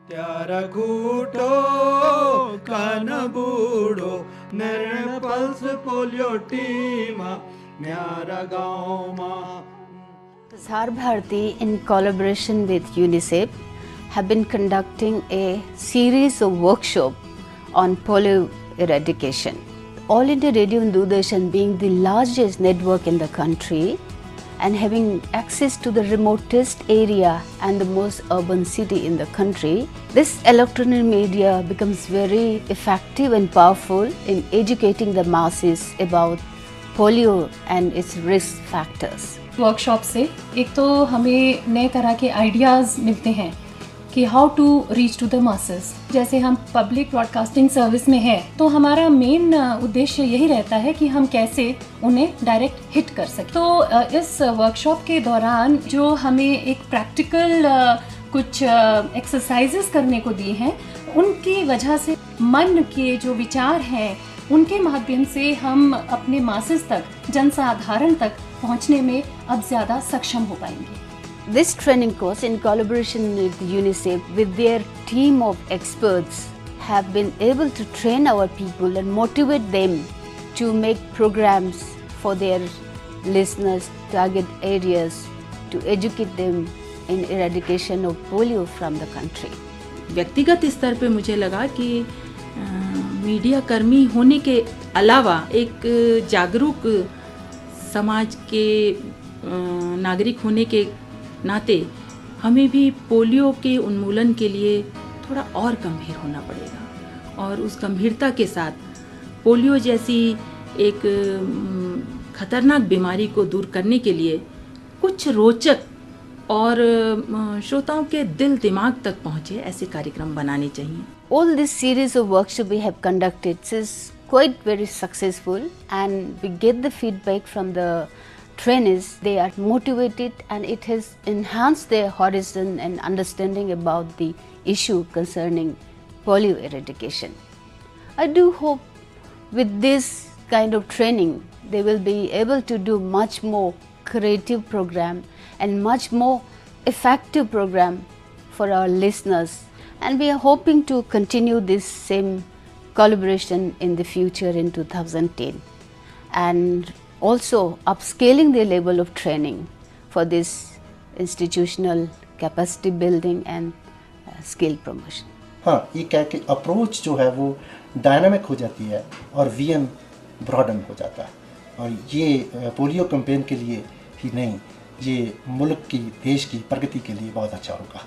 त्यारा घूटो कानबूडो नरण pulse polio टीमा न्यारा गाँव मा. Prasar Bharati, in collaboration with UNICEF, have been conducting a series of workshops on polio eradication. All India Radio and Doordarshan being the largest network in the country and having access to the remotest area and the most urban city in the country, this electronic media becomes very effective and powerful in educating the masses about polio and its risk factors. Workshop से एक तो हमें नए तरह के ideas मिलते हैं कि how to reach to the masses. जैसे हम पब्लिक ब्रॉडकास्टिंग सर्विस में हैं तो हमारा मेन उद्देश्य यही रहता है कि हम कैसे उन्हें डायरेक्ट हिट कर सकें. तो इस वर्कशॉप के दौरान जो हमें एक प्रैक्टिकल कुछ एक्सरसाइजेस करने को दिए हैं, उनकी वजह से मन के जो विचार हैं उनके माध्यम से हम अपने मासेस तक, जनसाधारण तक पहुंचने में अब ज़्यादा सक्षम हो पाएंगे. This training course, in collaboration with UNICEF, with their team of experts, have been able to train our people and motivate them to make programs for their listeners, target areas, to educate them in eradication of polio from the country. व्यक्तिगत स्तर पे मुझे लगा कि media कर्मी होने के अलावा एक जागरूक समाज के नागरिक होने के नाते हमें भी पोलियो के उन्मूलन के लिए थोड़ा और गंभीर होना पड़ेगा और उस गंभीरता के साथ पोलियो जैसी एक खतरनाक बीमारी को दूर करने के लिए कुछ रोचक और श्रोताओं के दिल दिमाग तक पहुंचे ऐसे कार्यक्रम बनाने चाहिए. All this series of workshops we have conducted is quite very successful, and we get the feedback from the trainees. They are motivated and it has enhanced their horizon and understanding about the issue concerning polio eradication. I do hope with this kind of training they will be able to do much more creative program and much more effective program for our listeners, and we are hoping to continue this same collaboration in the future in 2010 and also upscaling the level of training for this institutional capacity building and skill promotion. हाँ, ये क्या कि approach जो है वो dynamic हो जाती है और वीएम ब्रॉडन हो जाता है, और ये पोलियो कैंपेन के लिए ही नहीं, ये मुल्क की, देश की प्रगति के लिए बहुत अच्छा होगा.